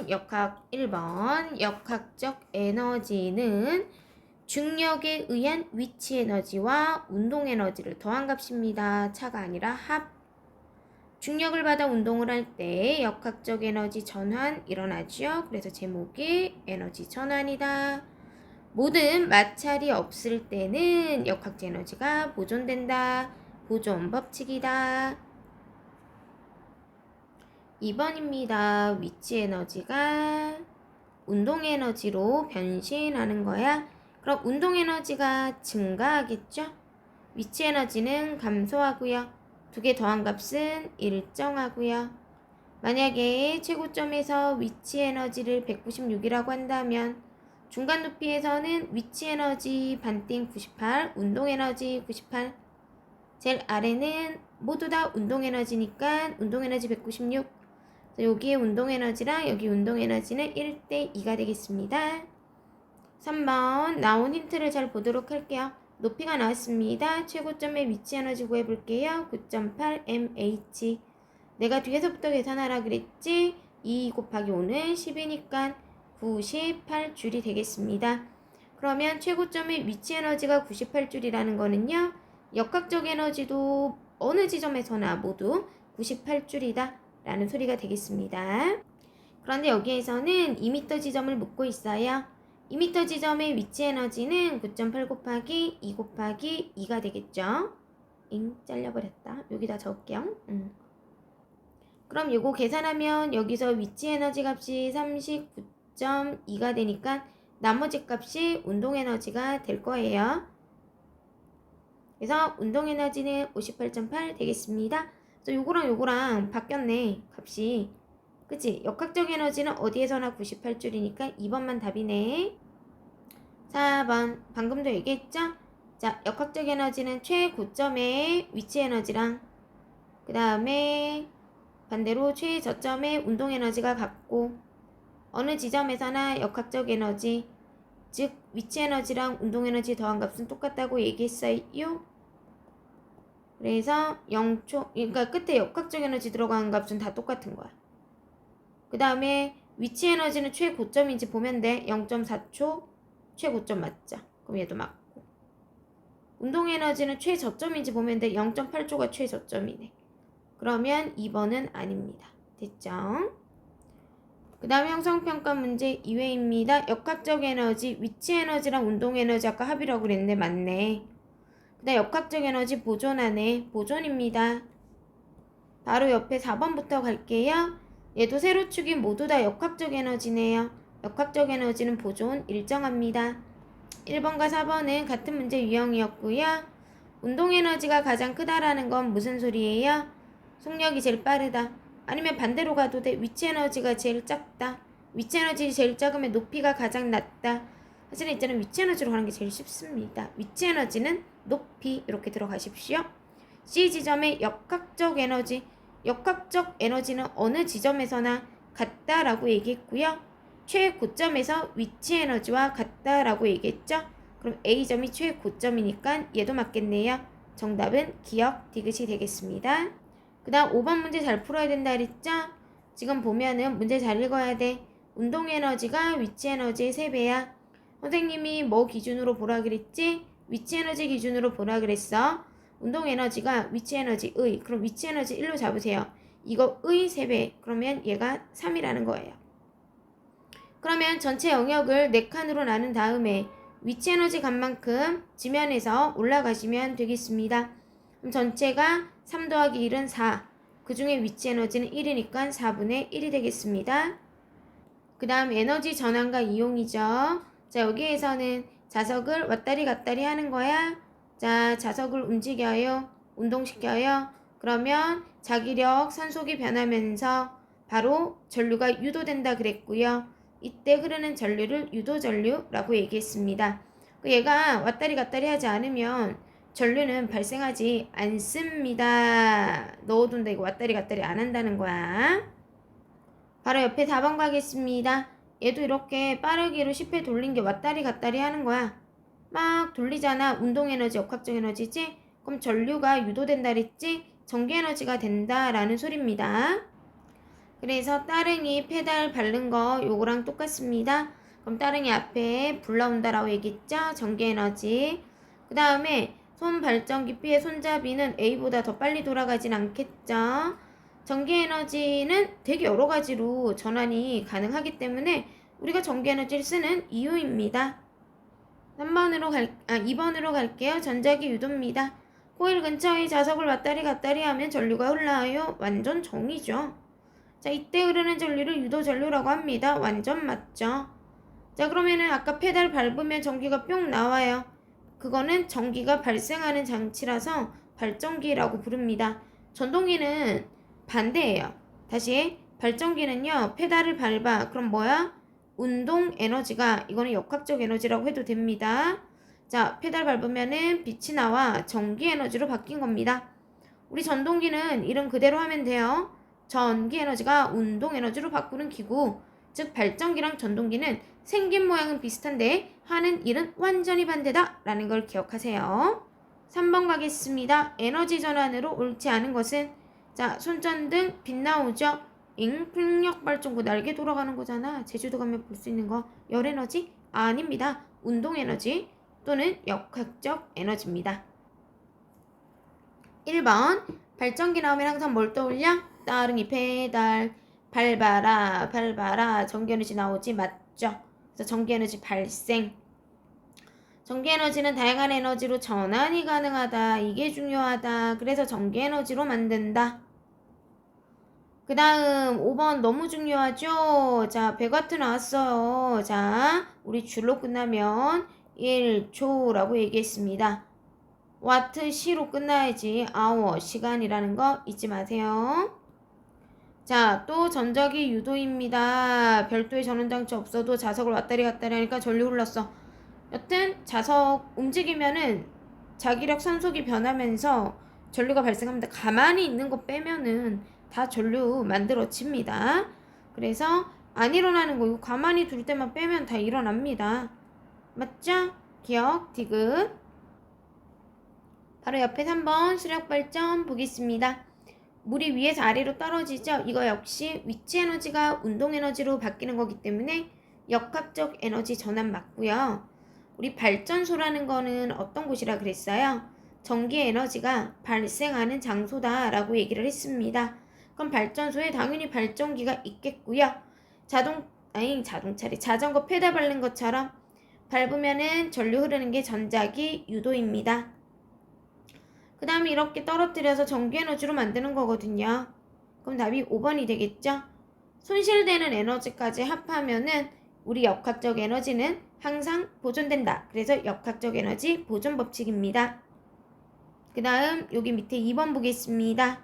역학 1번 역학적 에너지는 중력에 의한 위치 에너지와 운동 에너지를 더한 값입니다. 차가 아니라 합. 중력을 받아 운동을 할 때 역학적 에너지 전환 일어나죠. 그래서 제목이 에너지 전환이다. 모든 마찰이 없을 때는 역학적 에너지가 보존된다. 보존 법칙이다. 2번입니다. 위치 에너지가 운동 에너지로 변신하는 거야. 그럼 운동 에너지가 증가하겠죠? 위치 에너지는 감소하고요. 두 개 더한 값은 일정하고요. 만약에 최고점에서 위치 에너지를 196이라고 한다면 중간 높이에서는 위치 에너지 반띵 98, 운동 에너지 98. 제일 아래는 모두 다 운동 에너지니까 운동 에너지 196. 여기에 운동 에너지랑 여기 운동 에너지는 1대2가 되겠습니다. 3번 나온 힌트를 잘 보도록 할게요. 높이가 나왔습니다. 최고점의 위치 에너지 구해볼게요. 9.8 mH. 내가 뒤에서부터 계산하라 그랬지? 2 곱하기 5는 10이니까 98줄이 되겠습니다. 그러면 최고점의 위치 에너지가 98줄이라는 거는요. 역학적 에너지도 어느 지점에서나 모두 98줄이다 라는 소리가 되겠습니다. 그런데 여기에서는 2m 지점을 묻고 있어요. 2m 지점의 위치 에너지는 9.8 곱하기 2 곱하기 2가 되겠죠. 잘려버렸다. 여기다 적을게요. 그럼 이거 계산하면 여기서 위치 에너지 값이 39.2가 되니까 나머지 값이 운동 에너지가 될 거예요. 그래서 운동 에너지는 58.8 되겠습니다. 그래서 요거랑 바뀌었네. 값이. 그치? 역학적 에너지는 어디에서나 98줄이니까 2번만 답이네. 4번. 방금도 얘기했죠? 자, 역학적 에너지는 최고점의 위치 에너지랑 그 다음에 반대로 최저점의 운동 에너지가 같고 어느 지점에서나 역학적 에너지 즉 위치 에너지랑 운동 에너지 더한 값은 똑같다고 얘기했어요. 그래서 0초, 그러니까 끝에 역학적 에너지 들어가는 값은 다 똑같은 거야. 그 다음에 위치 에너지는 최고점인지 보면 돼. 0.4초 최고점 맞죠? 그럼 얘도 맞고. 운동 에너지는 최저점인지 보면 돼. 0.8초가 최저점이네. 그러면 2번은 아닙니다. 됐죠? 그 다음에 형성평가 문제 2회입니다. 역학적 에너지, 위치 에너지랑 운동 에너지 아까 합이라고 그랬는데 맞네. 그 다음 역학적 에너지 보존하네. 보존입니다. 바로 옆에 4번부터 갈게요. 얘도 세로축이 모두 다 역학적 에너지네요. 역학적 에너지는 보존 일정합니다. 1번과 4번은 같은 문제 유형이었고요. 운동 에너지가 가장 크다라는 건 무슨 소리예요? 속력이 제일 빠르다. 아니면 반대로 가도 돼. 위치 에너지가 제일 작다. 위치 에너지 제일 작으면 높이가 가장 낮다. 사실은 이제는 위치 에너지로 가는 게 제일 쉽습니다. 위치 에너지는 높이 이렇게 들어가십시오. C 지점의 역학적 에너지. 역학적 에너지는 어느 지점에서나 같다라고 얘기했고요. 최고점에서 위치 에너지와 같다라고 얘기했죠. 그럼 A점이 최고점이니까 얘도 맞겠네요. 정답은 기억 디귿이 되겠습니다. 그 다음 5번 문제 잘 풀어야 된다 그랬죠? 지금 보면은 문제 잘 읽어야 돼. 운동 에너지가 위치 에너지의 3배야. 선생님이 뭐 기준으로 보라 그랬지? 위치 에너지 기준으로 보라 그랬어. 운동 에너지가 위치 에너지의, 그럼 위치 에너지 1로 잡으세요. 이거의 3배. 그러면 얘가 3이라는 거예요. 그러면 전체 영역을 4칸으로 나눈 다음에 위치 에너지 값만큼 지면에서 올라가시면 되겠습니다. 그럼 전체가 3 더하기 1은 4. 그 중에 위치 에너지는 1이니까 4분의 1이 되겠습니다. 그 다음 에너지 전환과 이용이죠. 자, 여기에서는 자석을 왔다리 갔다리 하는 거야. 자, 자석을 움직여요. 운동시켜요. 그러면 자기력, 산속이 변하면서 바로 전류가 유도된다 그랬고요. 이때 흐르는 전류를 유도전류라고 얘기했습니다. 얘가 왔다리 갔다리 하지 않으면 전류는 발생하지 않습니다. 넣어둔다. 이거 왔다리 갔다리 안 한다는 거야. 바로 옆에 4번 가겠습니다. 얘도 이렇게 빠르기로 10회 돌린 게 왔다리 갔다리 하는 거야. 막 돌리잖아. 운동에너지, 역학적 에너지지? 그럼 전류가 유도된다 그랬지? 전기에너지가 된다라는 소리입니다. 그래서 따릉이 페달 밟는 거 요거랑 똑같습니다. 그럼 따릉이 앞에 불 나온다라고 얘기했죠? 전기에너지. 그 다음에 손 발전기 P의 손잡이는 A보다 더 빨리 돌아가진 않겠죠? 전기에너지는 되게 여러 가지로 전환이 가능하기 때문에 우리가 전기에너지를 쓰는 이유입니다. 2번으로 갈게요. 전자기 유도입니다. 코일 근처의 자석을 왔다리 갔다리 하면 전류가 흘러요. 완전 정이죠. 자, 이때 흐르는 전류를 유도 전류라고 합니다. 완전 맞죠? 자, 그러면은 아까 페달 밟으면 전기가 뿅 나와요. 그거는 전기가 발생하는 장치라서 발전기라고 부릅니다. 전동기는 반대예요. 다시 발전기는요. 페달을 밟아. 그럼 뭐야? 운동 에너지가 이거는 역학적 에너지라고 해도 됩니다. 자, 페달 밟으면은 빛이 나와 전기 에너지로 바뀐 겁니다. 우리 전동기는 이름 그대로 하면 돼요. 전기 에너지가 운동 에너지로 바꾸는 기구. 즉 발전기랑 전동기는 생긴 모양은 비슷한데 하는 일은 완전히 반대다 라는 걸 기억하세요. 3번 가겠습니다. 에너지 전환으로 옳지 않은 것은 자, 손전등 빛 나오죠? 풍력 발전구 날개 돌아가는 거잖아. 제주도 가면 볼 수 있는 거. 열 에너지? 아닙니다. 운동 에너지 또는 역학적 에너지입니다. 1번 발전기 나오면 항상 뭘 떠올려? 따릉이 페달 밟아라 밟아라 전기에너지 나오지 맞죠? 그래서 전기에너지 발생 전기에너지는 다양한 에너지로 전환이 가능하다. 이게 중요하다. 그래서 전기에너지로 만든다. 그 다음 5번 너무 중요하죠? 자, 100W 나왔어요. 자, 우리 줄로 끝나면 1초라고 얘기했습니다. 와트 시로 끝나야지 아워 시간이라는 거 잊지 마세요. 자, 또 전자기 유도입니다. 별도의 전원장치 없어도 자석을 왔다리 갔다리 하니까 전류 흘렀어. 여튼 자석 움직이면은 자기력 산속이 변하면서 전류가 발생합니다. 가만히 있는 거 빼면은 다 전류 만들어집니다. 그래서 안 일어나는 거 이거 가만히 둘 때만 빼면 다 일어납니다. 맞죠? 기억, 디귿. 바로 옆에 3번 수력 발전 보겠습니다. 물이 위에서 아래로 떨어지죠? 이거 역시 위치 에너지가 운동 에너지로 바뀌는 거기 때문에 역학적 에너지 전환 맞고요. 우리 발전소라는 거는 어떤 곳이라 그랬어요? 전기 에너지가 발생하는 장소다라고 얘기를 했습니다. 그럼 발전소에 당연히 발전기가 있겠고요. 자전거 페달 밟는 것처럼 밟으면은 전류 흐르는 게 전자기 유도입니다. 그 다음에 이렇게 떨어뜨려서 전기에너지로 만드는 거거든요. 그럼 답이 5번이 되겠죠? 손실되는 에너지까지 합하면은 우리 역학적 에너지는 항상 보존된다. 그래서 역학적 에너지 보존 법칙입니다. 그 다음 여기 밑에 2번 보겠습니다.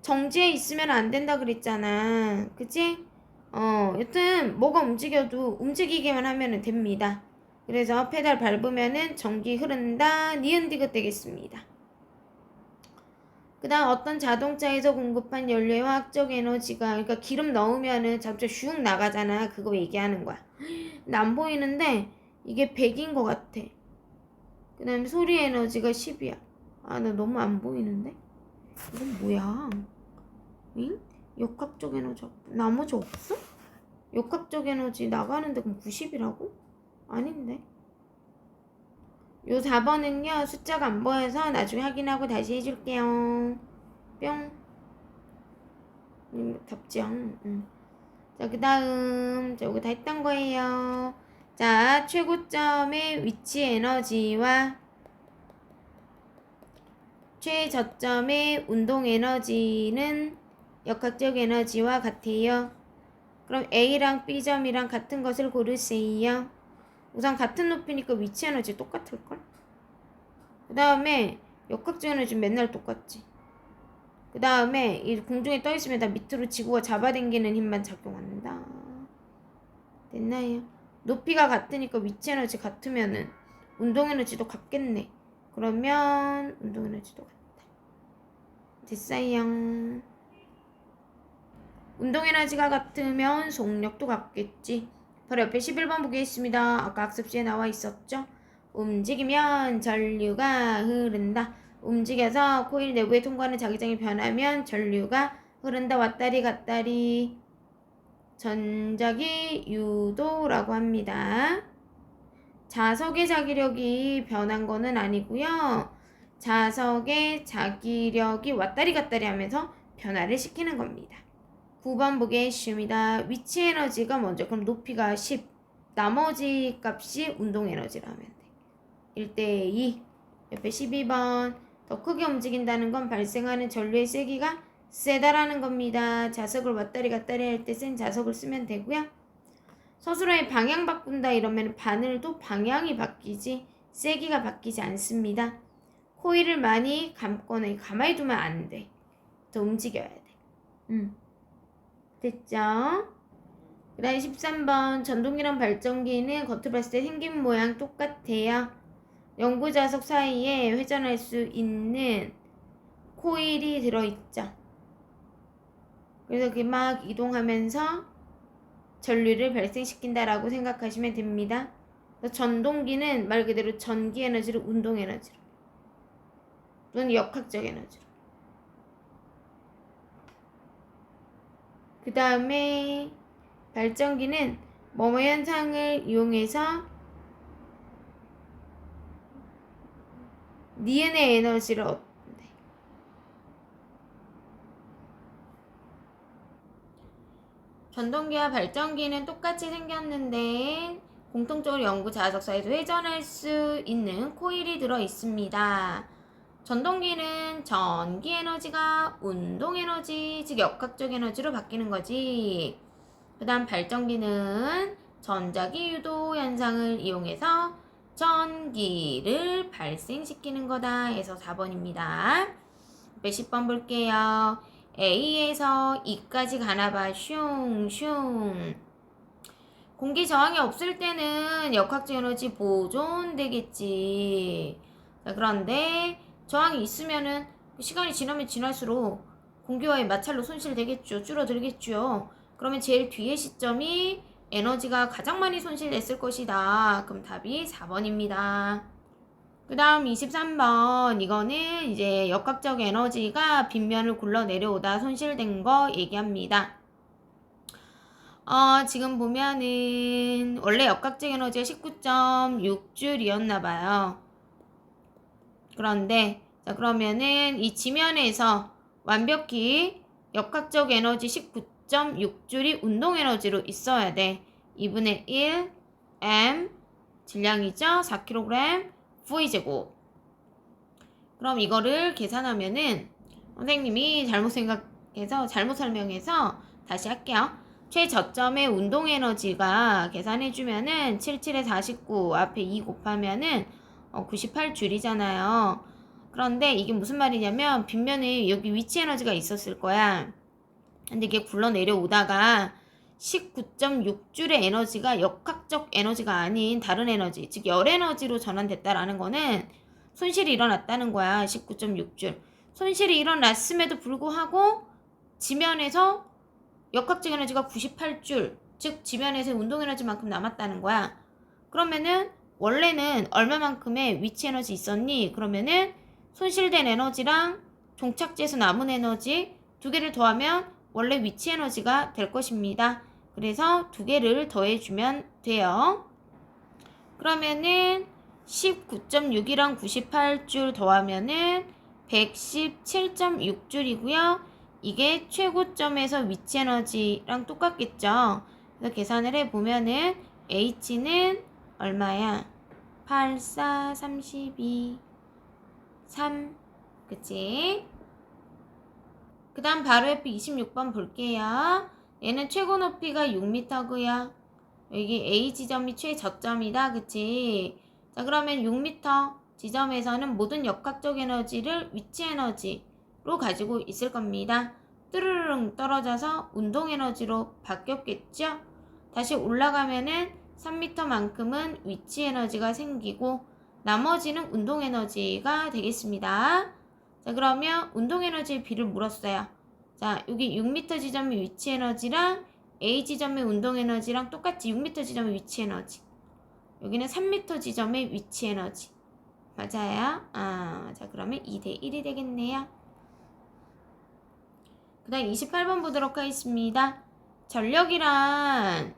정지에 있으면 안 된다 그랬잖아. 그치? 여튼 뭐가 움직여도 움직이기만 하면 됩니다. 그래서 페달 밟으면은 전기 흐른다. 니은 디귿 되겠습니다. 그 다음 어떤 자동차에서 공급한 연료의 화학적 에너지가 그러니까 기름 넣으면은 잡자 슉 나가잖아. 그거 얘기하는 거야. 근데 안 보이는데 이게 100인 것 같아. 그 다음에 소리 에너지가 10이야. 아, 나 너무 안 보이는데? 이건 뭐야? 응? 역학적 에너지 나머지 없어? 역학적 에너지 나가는데 그럼 90이라고? 아닌데. 요 4번은요 숫자가 안 보여서 나중에 확인하고 다시 해줄게요. 뿅. 답죠. 자, 그 다음 저거 다 했던 거예요. 자, 최고점의 위치 에너지와 최저점의 운동 에너지는 역학적 에너지와 같아요. 그럼 A랑 B점이랑 같은 것을 고르세요. 우선 같은 높이니까 위치 에너지 똑같을걸? 그 다음에 역학적 에너지 맨날 똑같지. 그 다음에 이 공중에 떠있으면 다 밑으로 지구가 잡아당기는 힘만 작용한다. 됐나요? 높이가 같으니까 위치 에너지 같으면은 운동 에너지도 같겠네. 그러면 운동 에너지도 같다. 됐어요. 운동 에너지가 같으면 속력도 같겠지. 바로 옆에 11번 보겠습니다. 아까 학습지에 나와 있었죠? 움직이면 전류가 흐른다. 움직여서 코일 내부에 통과하는 자기장이 변하면 전류가 흐른다. 왔다리 갔다리. 전자기 유도라고 합니다. 자석의 자기력이 변한 거는 아니고요. 자석의 자기력이 왔다리 갔다리 하면서 변화를 시키는 겁니다. 9번 보겠습니다. 위치 에너지가 먼저, 그럼 높이가 10, 나머지 값이 운동 에너지라 하면 돼. 1대2. 옆에 12번. 더 크게 움직인다는 건 발생하는 전류의 세기가 세다라는 겁니다. 자석을 왔다리 갔다리 할 때 센 자석을 쓰면 되고요. 서술어의 방향 바꾼다 이러면 바늘도 방향이 바뀌지 세기가 바뀌지 않습니다. 코일을 많이 감거나 가만히 두면 안 돼. 더 움직여야 돼. 됐죠? 그 다음에 13번. 전동기랑 발전기는 겉으로 봤을 때 생긴 모양 똑같아요. 연구자석 사이에 회전할 수 있는 코일이 들어있죠. 그래서 그게 막 이동하면서 전류를 발생시킨다라고 생각하시면 됩니다. 전동기는 말 그대로 전기 에너지를 운동 에너지로 또는 역학적 에너지로. 그 다음에 발전기는 뭐뭐 현상을 이용해서 니은의 에너지를 얻는데. 전동기와 발전기는 똑같이 생겼는데 공통적으로 연구 자석사에서 회전할 수 있는 코일이 들어 있습니다. 전동기는 전기 에너지가 운동 에너지, 즉 역학적 에너지로 바뀌는 거지. 그 다음 발전기는 전자기 유도 현상을 이용해서 전기를 발생시키는 거다 해서 4번입니다. 10번 볼게요. A에서 E까지 가나봐. 슝슝. 공기 저항이 없을 때는 역학적 에너지 보존되겠지. 자, 그런데 저항이 있으면은 시간이 지나면 지날수록 공기와의 마찰로 손실되겠죠. 줄어들겠죠. 그러면 제일 뒤의 시점이 에너지가 가장 많이 손실됐을 것이다. 그럼 답이 4번입니다. 그 다음 23번. 이거는 이제 역학적 에너지가 빗면을 굴러 내려오다 손실된 거 얘기합니다. 지금 보면은 원래 역학적 에너지가 19.6줄이었나봐요. 그런데 자 그러면은 이 지면에서 완벽히 역학적 에너지 19.6줄이 운동 에너지로 있어야 돼. 2분의 1 m 질량이죠. 4kg V제곱. 그럼 이거를 계산하면은 선생님이 잘못 설명해서 다시 할게요. 최저점의 운동 에너지가 계산해주면은 77에 49 앞에 2 곱하면은 98줄이잖아요. 그런데 이게 무슨 말이냐면 빗면에 여기 위치 에너지가 있었을 거야. 근데 이게 굴러 내려오다가 19.6줄의 에너지가 역학적 에너지가 아닌 다른 에너지, 즉 열 에너지로 전환됐다라는 거는 손실이 일어났다는 거야. 19.6줄. 손실이 일어났음에도 불구하고 지면에서 역학적 에너지가 98줄, 즉 지면에서 운동 에너지만큼 남았다는 거야. 그러면은 원래는 얼마만큼의 위치 에너지 있었니? 그러면은 손실된 에너지랑 종착지에서 남은 에너지 두 개를 더하면 원래 위치 에너지가 될 것입니다. 그래서 두 개를 더해주면 돼요. 그러면은 19.6이랑 98줄 더하면은 117.6줄이고요. 이게 최고점에서 위치 에너지랑 똑같겠죠. 그래서 계산을 해보면은 H는 얼마야? 8, 4, 32, 3. 그치? 그 다음 바로 옆에 26번 볼게요. 얘는 최고 높이가 6m고요. 여기 A 지점이 최저점이다. 그치? 자, 그러면 6m 지점에서는 모든 역학적 에너지를 위치 에너지로 가지고 있을 겁니다. 뚜르릉 떨어져서 운동 에너지로 바뀌었겠죠? 다시 올라가면은 3m만큼은 위치 에너지가 생기고 나머지는 운동 에너지가 되겠습니다. 자, 그러면 운동 에너지의 비를 물었어요. 자, 여기 6m 지점의 위치 에너지랑 A 지점의 운동 에너지랑 똑같이 6m 지점의 위치 에너지. 여기는 3m 지점의 위치 에너지. 맞아요? 자, 그러면 2대1이 되겠네요. 그 다음 28번 보도록 하겠습니다. 전력이란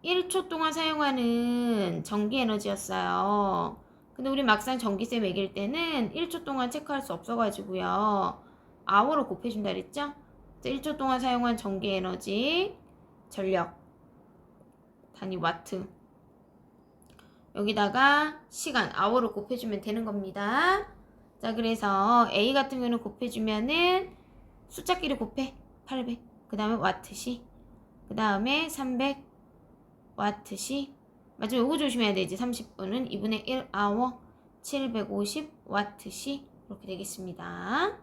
1초 동안 사용하는 전기 에너지였어요. 근데 우리 막상 전기세 매길 때는 1초 동안 체크할 수 없어가지고요. hour로 곱해준다 그랬죠? 그래서 1초 동안 사용한 전기 에너지, 전력, 단위 와트. 여기다가 시간, hour로 곱해주면 되는 겁니다. 자, 그래서 A 같은 경우는 곱해주면은 숫자끼리 곱해. 800. 그 다음에 와트시. 그 다음에 300 와트시. 마지막에 요거 조심해야 되지. 30분은 2분의 1 hour 750 와트시. 이렇게 되겠습니다.